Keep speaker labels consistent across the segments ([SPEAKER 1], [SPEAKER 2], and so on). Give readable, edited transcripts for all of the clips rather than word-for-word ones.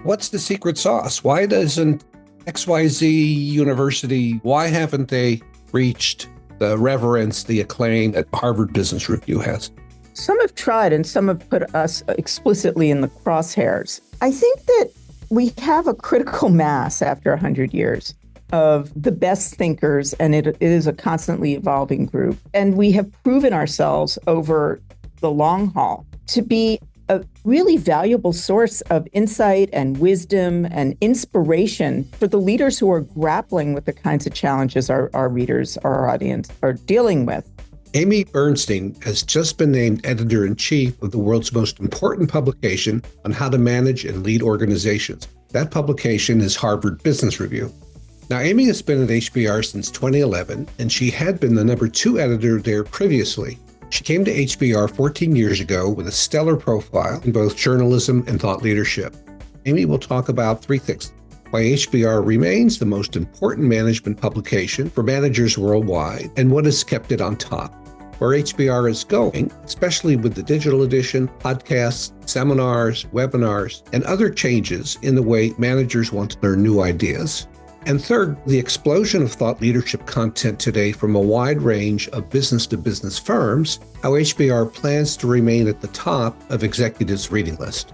[SPEAKER 1] What's the secret sauce? Why doesn't XYZ University, why haven't they reached the reverence, the acclaim that Harvard Business Review has?
[SPEAKER 2] Some have tried and some have put us explicitly in the crosshairs. I think that we have a critical mass after 100 years of the best thinkers, and it is a constantly evolving group. And we have proven ourselves over the long haul to be a really valuable source of insight and wisdom and inspiration for the leaders who are grappling with the kinds of challenges our readers, our audience are dealing with.
[SPEAKER 1] Amy Bernstein has just been named editor-in-chief of the world's most important publication on how to manage and lead organizations. That publication is Harvard Business Review. Now, Amy has been at HBR since 2011, and she had been the #2 editor there previously. She came to HBR 14 years ago with a stellar profile in both journalism and thought leadership. Amy will talk about three things: why HBR remains the most important management publication for managers worldwide, and what has kept it on top; where HBR is going, especially with the digital edition, podcasts, seminars, webinars, and other changes in the way managers want to learn new ideas; and third, the explosion of thought leadership content today from a wide range of business-to-business firms, how HBR plans to remain at the top of executives' reading list.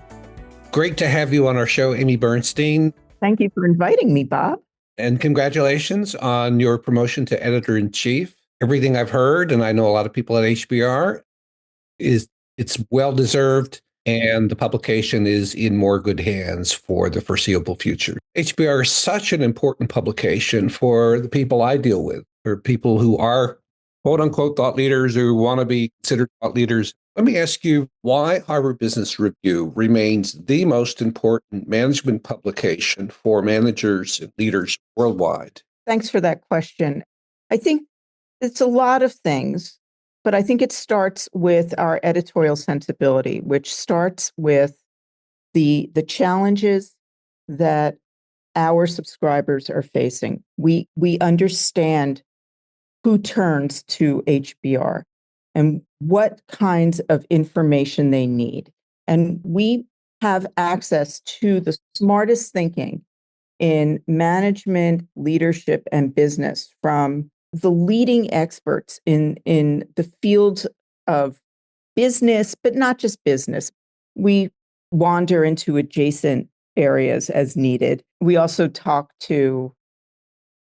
[SPEAKER 1] Great to have you on our show, Amy Bernstein.
[SPEAKER 2] Thank you for inviting me, Bob.
[SPEAKER 1] And congratulations on your promotion to editor-in-chief. Everything I've heard, and I know a lot of people at HBR, is it's well-deserved, and the publication is in more good hands for the foreseeable future. HBR is such an important publication for the people I deal with, for people who are quote-unquote thought leaders or want to be considered thought leaders. Let me ask you why Harvard Business Review remains the most important management publication for managers and leaders worldwide.
[SPEAKER 2] Thanks for that question. I think it's a lot of things, but I think it starts with our editorial sensibility, which starts with the challenges that our subscribers are facing. We understand who turns to HBR and what kinds of information they need. And we have access to the smartest thinking in management, leadership, and business from the leading experts in the fields of business, but not just business. We wander into adjacent areas as needed. We also talk to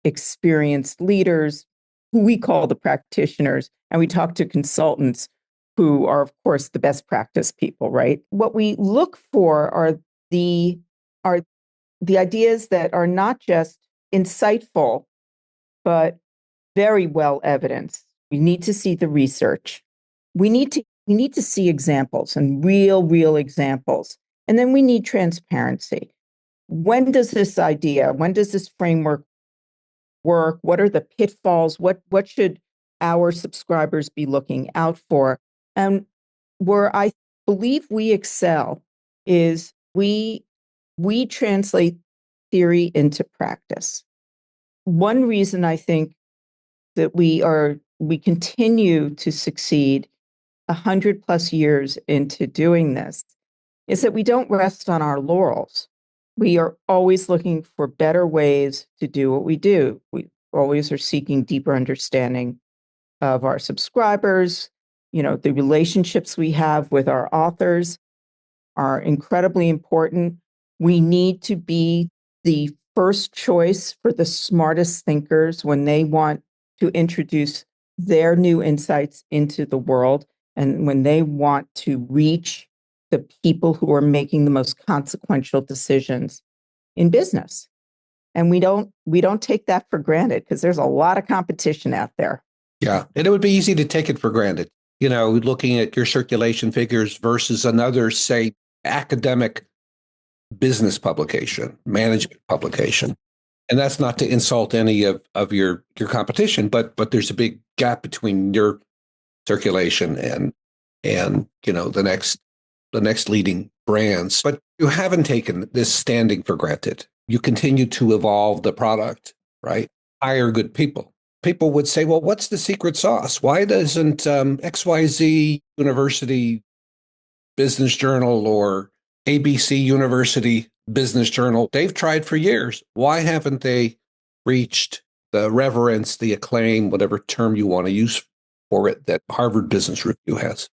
[SPEAKER 2] experienced leaders who we call the practitioners, and we talk to consultants who are, of course, the best practice people, right? What we look for are the ideas that are not just insightful, but very well evidenced. We need to see the research. We need to see examples and real examples. And then we need transparency. When does this framework work? What are the pitfalls? What should our subscribers be looking out for? And where I believe we excel is we translate theory into practice. One reason I think that we continue to succeed 100+ years into doing this is that we don't rest on our laurels. We are always looking for better ways to do what we do. We always are seeking deeper understanding of our subscribers. The relationships we have with our authors are incredibly important. We need to be the first choice for the smartest thinkers when they want to introduce their new insights into the world and when they want to reach the people who are making the most consequential decisions in business. And we don't take that for granted because there's a lot of competition out there.
[SPEAKER 1] Yeah, and it would be easy to take it for granted. Looking at your circulation figures versus another, say, academic business publication, management publication. And that's not to insult any of your competition, but there's a big gap between your circulation and the next leading brands. But you haven't taken this standing for granted. You continue to evolve the product, right? Hire good people. People would say, well, what's the secret sauce? Why doesn't XYZ University Business Journal or ABC University, business journal. They've tried for years. Why haven't they reached the reverence, the acclaim, whatever term you want to use for it, that Harvard Business Review has?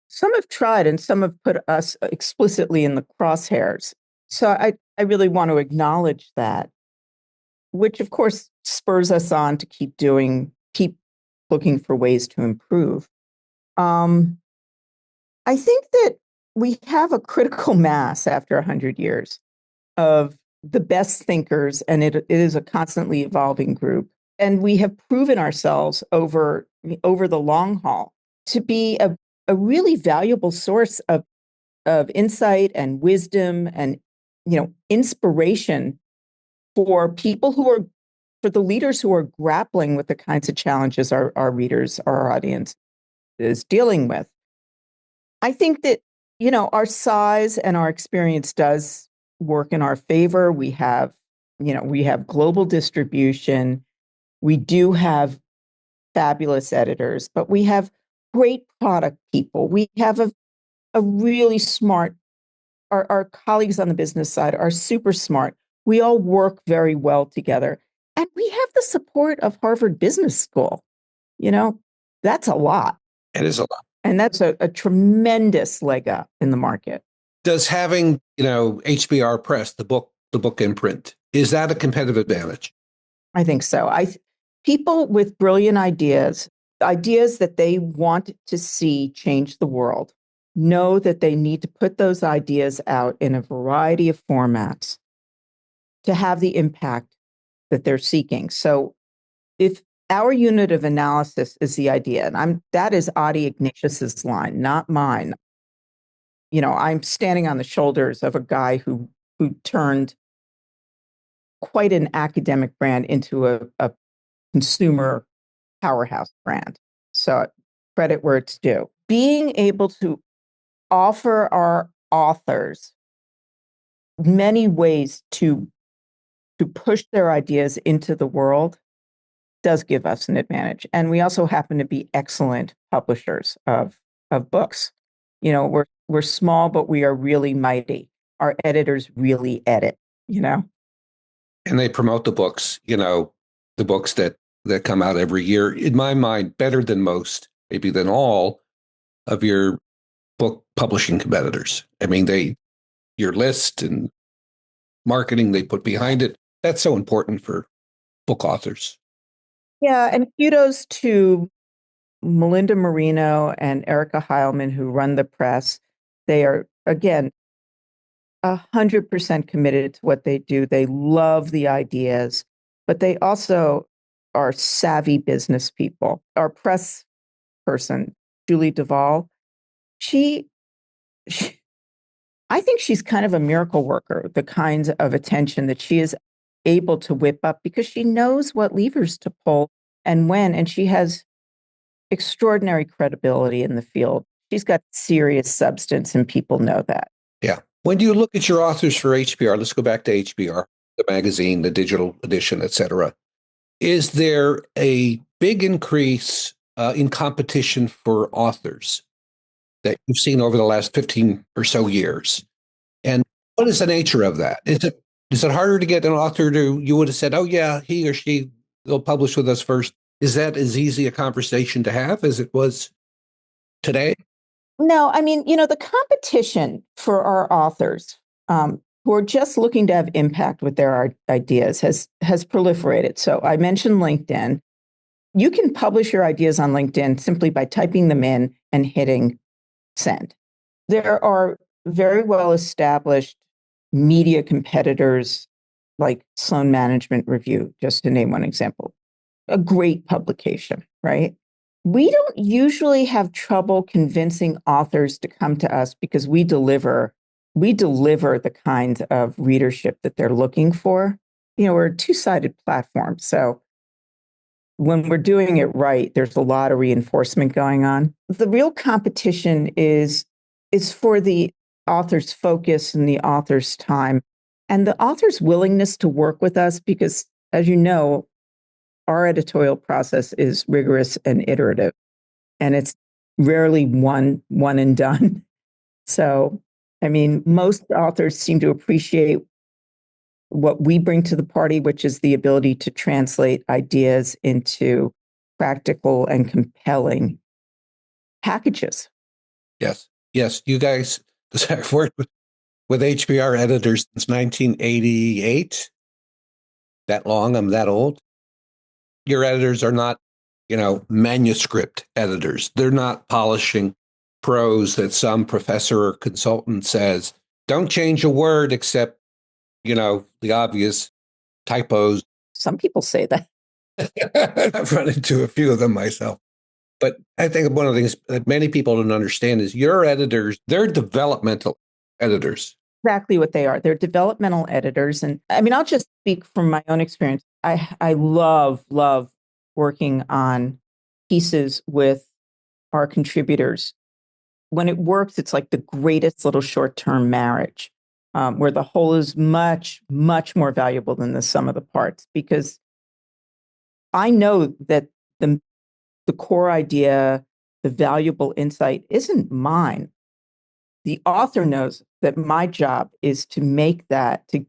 [SPEAKER 2] Some have tried and some have put us explicitly in the crosshairs. So I really want to acknowledge that, which of course spurs us on to keep looking for ways to improve. I think that we have a critical mass after 100 years of the best thinkers, and it is a constantly evolving group. And we have proven ourselves over the long haul to be a really valuable source of insight and wisdom and inspiration for people for the leaders who are grappling with the kinds of challenges our readers, our audience is dealing with. I think that, our size and our experience does work in our favor. We have global distribution. We do have fabulous editors, but we have great product people. We have a really smart, our colleagues on the business side are super smart. We all work very well together. And we have the support of Harvard Business School. That's a lot.
[SPEAKER 1] It is a lot.
[SPEAKER 2] And that's a tremendous leg up in the market.
[SPEAKER 1] Does having, HBR Press, the book imprint, is that a competitive advantage?
[SPEAKER 2] I think so. People with brilliant ideas that they want to see change the world, know that they need to put those ideas out in a variety of formats to have the impact that they're seeking. So if our unit of analysis is the idea, and that is Adi Ignatius's line, not mine. I'm standing on the shoulders of a guy who turned quite an academic brand into a consumer powerhouse brand. So credit where it's due. Being able to offer our authors many ways to push their ideas into the world does give us an advantage. And we also happen to be excellent publishers of books. We're small, but we are really mighty. Our editors really edit, And
[SPEAKER 1] they promote the books, the books that come out every year, in my mind, better than most, maybe than all of your book publishing competitors. I mean, your list and marketing they put behind it, that's so important for book authors.
[SPEAKER 2] Yeah, and kudos to Melinda Marino and Erica Heilman, who run the press. They are, again, 100% committed to what they do. They love the ideas, but they also are savvy business people. Our press person, Julie Duvall, I think she's kind of a miracle worker, the kinds of attention that she is able to whip up because she knows what levers to pull and when, and she has extraordinary credibility in the field. She's got serious substance and people know that.
[SPEAKER 1] Yeah. When you look at your authors for HBR, let's go back to HBR, the magazine, the digital edition, et cetera. Is there a big increase in competition for authors that you've seen over the last 15 or so years? And what is the nature of that? Is it harder to get an author you would have said, oh yeah, he or she, they'll publish with us first? Is that as easy a conversation to have as it was today?
[SPEAKER 2] No, I mean, the competition for our authors who are just looking to have impact with their ideas has proliferated. So I mentioned LinkedIn. You can publish your ideas on LinkedIn simply by typing them in and hitting send. There are very well established media competitors like Sloan Management Review, just to name one example. A great publication, right? We don't usually have trouble convincing authors to come to us because we deliver the kind of readership that they're looking for. We're a two-sided platform. So when we're doing it right, there's a lot of reinforcement going on. The real competition is for the author's focus and the author's time and the author's willingness to work with us because, as you know, our editorial process is rigorous and iterative, and it's rarely one and done. So, I mean, most authors seem to appreciate what we bring to the party, which is the ability to translate ideas into practical and compelling packages.
[SPEAKER 1] Yes. Yes. You guys, I've worked with HBR editors since 1988. That long, I'm that old. Your editors are not, manuscript editors. They're not polishing prose that some professor or consultant says, don't change a word except, the obvious typos.
[SPEAKER 2] Some people say that.
[SPEAKER 1] I've run into a few of them myself. But I think one of the things that many people don't understand is your editors, they're developmental editors.
[SPEAKER 2] Exactly what they are. They're developmental editors. And I mean, I'll just speak from my own experience. I love working on pieces with our contributors. When it works, it's like the greatest little short-term marriage, where the whole is much, much more valuable than the sum of the parts, because I know that the core idea, the valuable insight isn't mine. The author knows that my job is to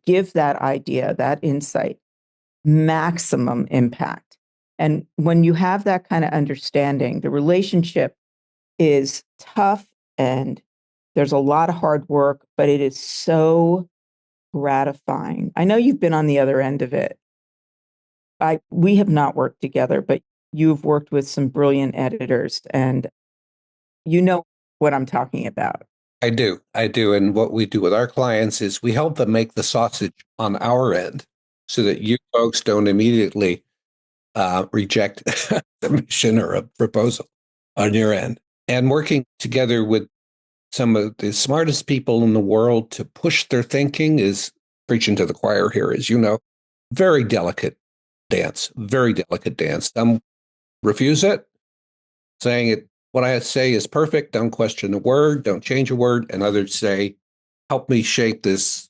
[SPEAKER 2] give that idea, that insight, maximum impact. And when you have that kind of understanding, the relationship is tough and there's a lot of hard work, but it is so gratifying. I know you've been on the other end of it. We have not worked together, but you've worked with some brilliant editors and you know what I'm talking about.
[SPEAKER 1] I do. And what we do with our clients is we help them make the sausage on our end so that you folks don't immediately reject the mission or a proposal on your end. And working together with some of the smartest people in the world to push their thinking is preaching to the choir here, as you know. Very delicate dance. Some refuse it, saying it. What I say is perfect. Don't question a word. Don't change a word. And others say, help me shape this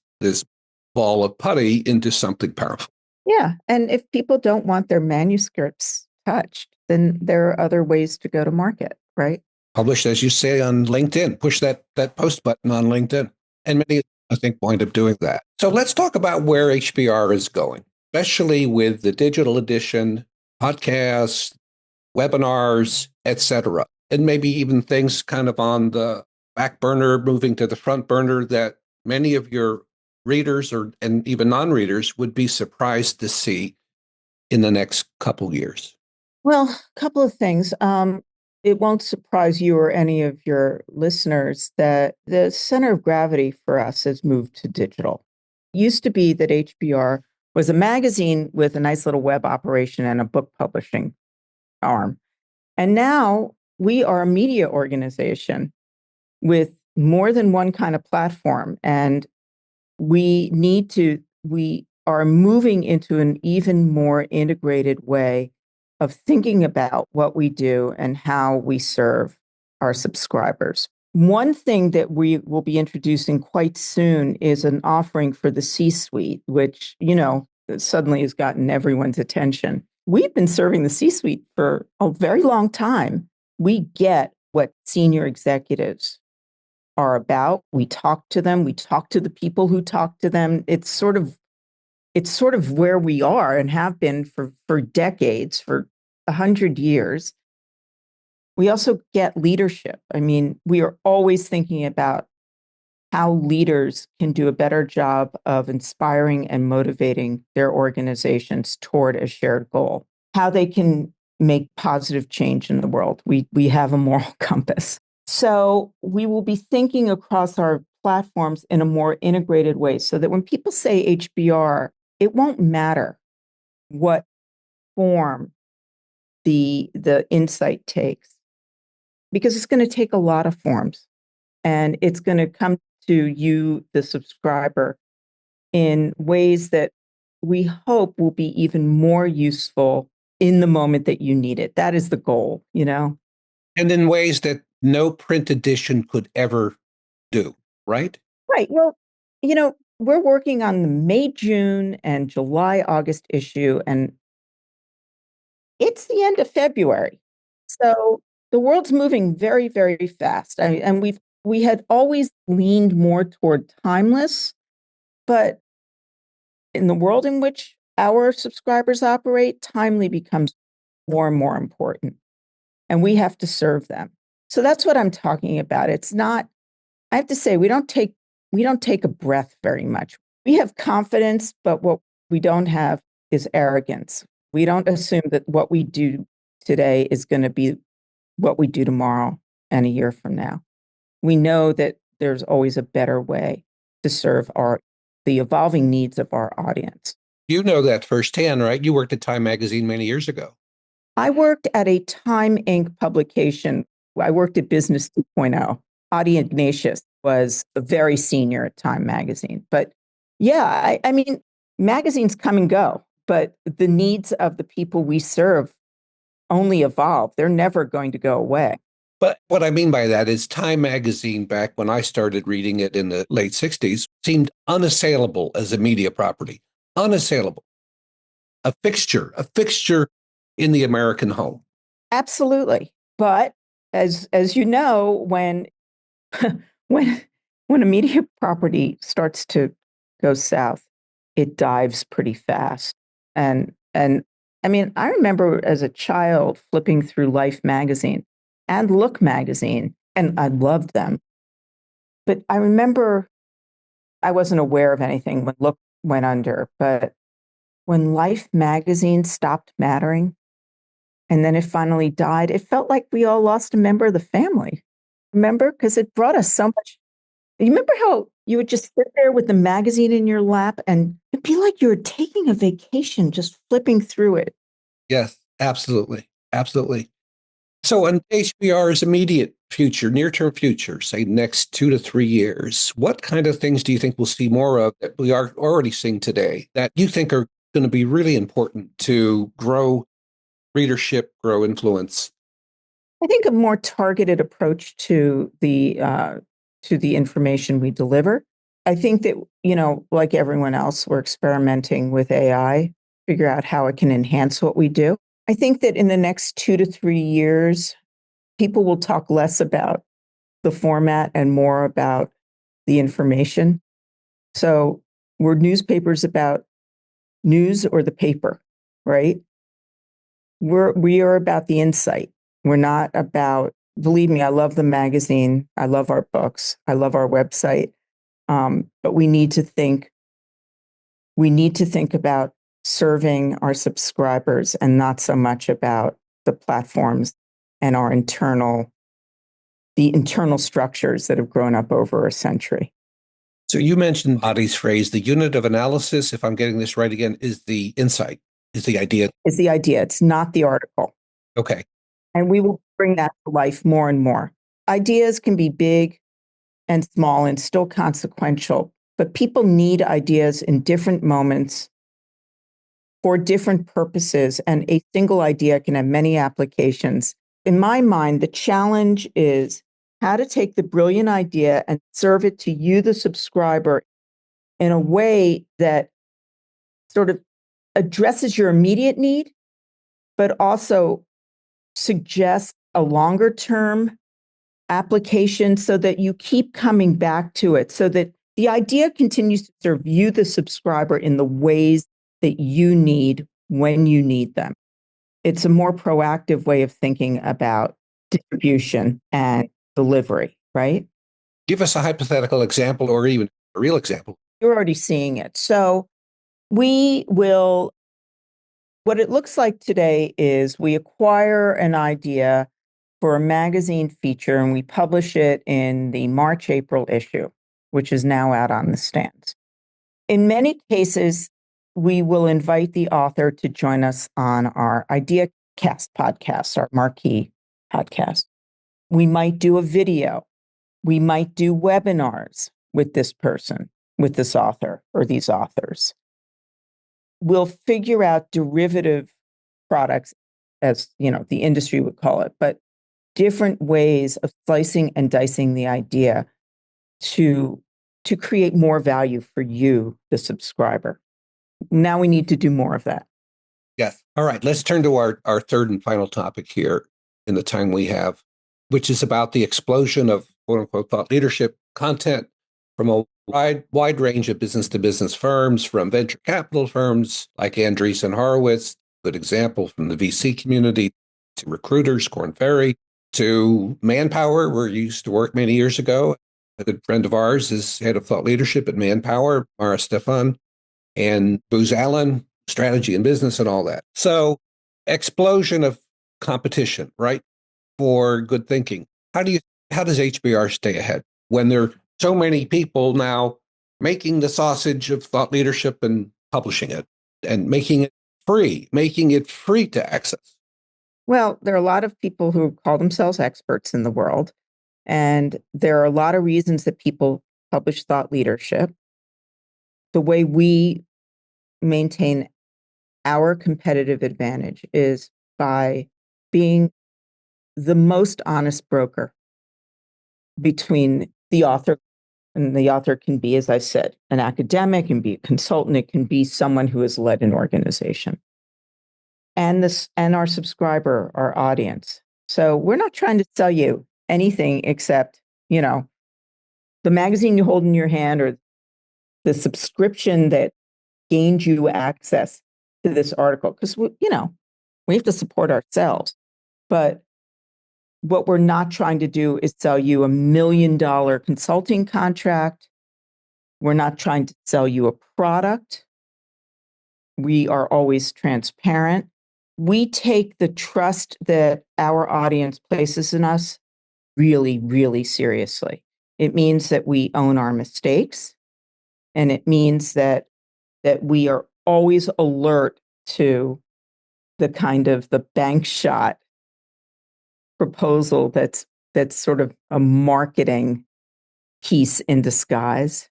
[SPEAKER 1] ball of putty into something powerful.
[SPEAKER 2] Yeah. And if people don't want their manuscripts touched, then there are other ways to go to market, right?
[SPEAKER 1] Published, as you say, on LinkedIn. Push that post button on LinkedIn. And many, I think, wind up doing that. So let's talk about where HBR is going, especially with the digital edition, podcasts, webinars, etc. And maybe even things kind of on the back burner, moving to the front burner that many of your readers and even non-readers would be surprised to see in the next couple years.
[SPEAKER 2] Well, a couple of things. It won't surprise you or any of your listeners that the center of gravity for us has moved to digital. It used to be that HBR was a magazine with a nice little web operation and a book publishing arm. And now we are a media organization with more than one kind of platform. And we are moving into an even more integrated way of thinking about what we do and how we serve our subscribers. One thing that we will be introducing quite soon is an offering for the C-suite, which, suddenly has gotten everyone's attention. We've been serving the C-suite for a very long time. We get what senior executives are about. We talk to them. We talk to the people who talk to them. It's sort of where we are and have been for decades, for 100 years. We also get leadership. I mean, we are always thinking about how leaders can do a better job of inspiring and motivating their organizations toward a shared goal, how they can make positive change in the world. We have a moral compass. So we will be thinking across our platforms in a more integrated way so that when people say HBR, it won't matter what form the insight takes, because it's going to take a lot of forms and it's going to come to you, the subscriber, in ways that we hope will be even more useful in the moment that you need it. That is the goal, And
[SPEAKER 1] in ways that no print edition could ever do, right?
[SPEAKER 2] Right. Well, we're working on the May, June, and July, August issue, and it's the end of February. So the world's moving very, very fast. And we had always leaned more toward timeless, but in the world in which our subscribers operate, timely becomes more and more important, and we have to serve them. So that's what I'm talking about. It's not, I have to say, we don't take a breath very much. We have confidence, but what we don't have is arrogance. We don't assume that what we do today is going to be what we do tomorrow and a year from now. We know that there's always a better way to serve the evolving needs of our audience.
[SPEAKER 1] You know that firsthand, right? You worked at Time Magazine many years ago.
[SPEAKER 2] I worked at a Time Inc. publication. I worked at Business 2.0. Adi Ignatius was very senior at Time Magazine. But yeah, I mean, magazines come and go, but the needs of the people we serve only evolve. They're never going to go away.
[SPEAKER 1] But what I mean by that is Time Magazine, back when I started reading it in the late 60s, seemed unassailable as a media property. Unassailable. A fixture in the American home.
[SPEAKER 2] Absolutely. But as you know, when when a media property starts to go south, it dives pretty fast. And I mean, I remember as a child flipping through Life magazine and Look magazine, and I loved them. But I remember I wasn't aware of anything when Look went under, but when Life magazine stopped mattering and then it finally died, it felt like we all lost a member of the family. Remember? Because it brought us so much. You remember how you would just sit there with the magazine in your lap and it'd be like you were taking a vacation, just flipping through it.
[SPEAKER 1] Yes, absolutely. Absolutely. So in HBR's immediate future, near-term future, say next 2 to 3 years, what kind of things do you think we'll see more of that we are already seeing today that you think are going to be really important to grow readership, grow influence?
[SPEAKER 2] I think a more targeted approach to the information we deliver. I think that, like everyone else, we're experimenting with AI, figure out how it can enhance what we do. I think that in the next 2 to 3 years, people will talk less about the format and more about the information. So were newspapers about news or the paper, right? We are about the insight. We're not about, believe me, I love the magazine. I love our books. I love our website. But we need to think about serving our subscribers and not so much about the platforms and the internal structures that have grown up over a century.
[SPEAKER 1] So you mentioned Adi's phrase, the unit of analysis, if I'm getting this right again, is the insight, is the idea.
[SPEAKER 2] Is the idea. It's not the article.
[SPEAKER 1] Okay.
[SPEAKER 2] And we will bring that to life more and more. Ideas can be big and small and still consequential, but people need ideas in different moments for different purposes, and a single idea can have many applications. In my mind, the challenge is how to take the brilliant idea and serve it to you, the subscriber, in a way that sort of addresses your immediate need, but also suggests a longer term application so that you keep coming back to it, so that the idea continues to serve you, the subscriber, in the ways that you need when you need them. It's a more proactive way of thinking about distribution and delivery, right?
[SPEAKER 1] Give us a hypothetical example or even a real example.
[SPEAKER 2] You're already seeing it. So what it looks like today is we acquire an idea for a magazine feature and we publish it in the March-April issue, which is now out on the stands. In many cases, we will invite the author to join us on our IdeaCast podcast, our marquee podcast. We might do a video. We might do webinars with this person, with this author or these authors. We'll figure out derivative products, as the industry would call it, but different ways of slicing and dicing the idea to create more value for you, the subscriber. Now we need to do more of that.
[SPEAKER 1] Yes. All right. Let's turn to our third and final topic here in the time we have, which is about the explosion of quote unquote thought leadership content from a wide range of business-to-business firms, from venture capital firms like Andreessen Horowitz, good example from the VC community, to recruiters, Korn Ferry, to Manpower, where you used to work many years ago. A good friend of ours is head of thought leadership at Manpower, Mara Stefan, and Booz Allen, strategy and business and all that. So explosion of competition, right, for good thinking. How does HBR stay ahead when there are so many people now making the sausage of thought leadership and publishing it and making it free to access?
[SPEAKER 2] Well, there are a lot of people who call themselves experts in the world, and there are a lot of reasons that people publish thought leadership. The way we maintain our competitive advantage is by being the most honest broker between the author, and the author can be, as I said, an academic, can be a consultant, it can be someone who has led an organization, and our subscriber, our audience. So we're not trying to sell you anything except, the magazine you hold in your hand or the subscription that gained you access to this article, because we have to support ourselves. But what we're not trying to do is sell you $1 million consulting contract. We're not trying to sell you a product. We are always transparent. We take the trust that our audience places in us really, really seriously. It means that we own our mistakes, and it means that we are always alert to the kind of the bank shot proposal that's sort of a marketing piece in disguise.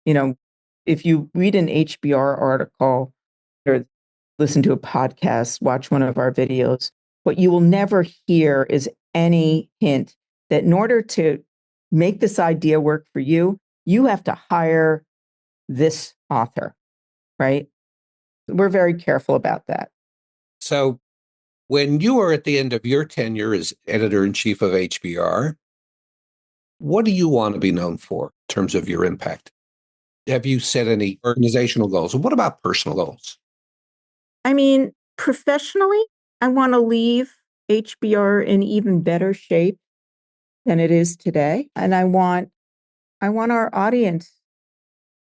[SPEAKER 2] If you read an HBR article or listen to a podcast, watch one of our videos, what you will never hear is any hint that in order to make this idea work for you, you have to hire this author, right? We're very careful about that.
[SPEAKER 1] So when you are at the end of your tenure as editor-in-chief of HBR, what do you want to be known for in terms of your impact? Have you set any organizational goals? And what about personal goals?
[SPEAKER 2] I mean, professionally, I want to leave HBR in even better shape than it is today. And I want our audience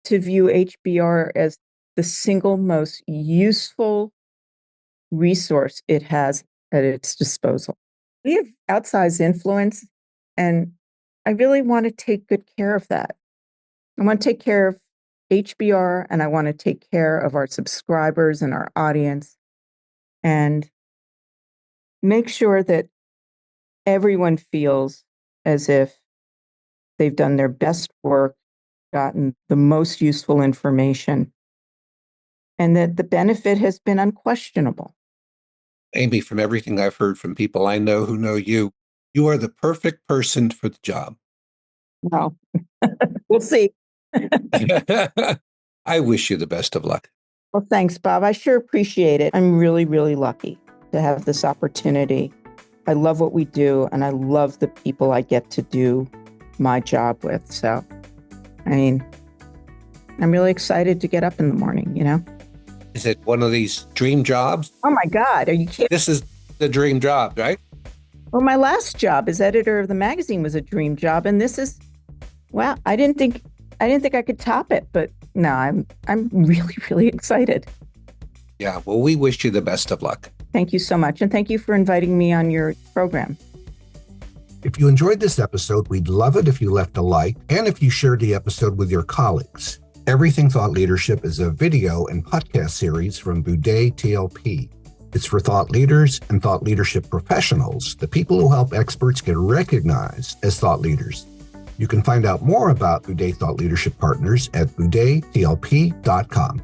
[SPEAKER 2] to view HBR as the single most useful resource it has at its disposal. We have outsized influence, and I really want to take good care of that. I want to take care of HBR, and I want to take care of our subscribers and our audience, and make sure that everyone feels as if they've done their best work, gotten the most useful information, and that the benefit has been unquestionable.
[SPEAKER 1] Amy, from everything I've heard from people I know who know you, you are the perfect person for the job.
[SPEAKER 2] Well, we'll see.
[SPEAKER 1] I wish you the best of luck.
[SPEAKER 2] Well, thanks, Bob. I sure appreciate it. I'm really, really lucky to have this opportunity. I love what we do, and I love the people I get to do my job with. So, I'm really excited to get up in the morning, Is
[SPEAKER 1] it one of these dream jobs?
[SPEAKER 2] Oh my God, are you kidding?
[SPEAKER 1] This is the dream job, right?
[SPEAKER 2] Well, my last job as editor of the magazine was a dream job, and this is, well, I didn't think I could top it, but no, I'm really, really excited.
[SPEAKER 1] Yeah, well, we wish you the best of luck.
[SPEAKER 2] Thank you so much, and thank you for inviting me on your program.
[SPEAKER 3] If you enjoyed this episode, we'd love it if you left a like and if you shared the episode with your colleagues. Everything Thought Leadership is a video and podcast series from Boudet TLP. It's for thought leaders and thought leadership professionals, the people who help experts get recognized as thought leaders. You can find out more about Boudet Thought Leadership Partners at boudettlp.com.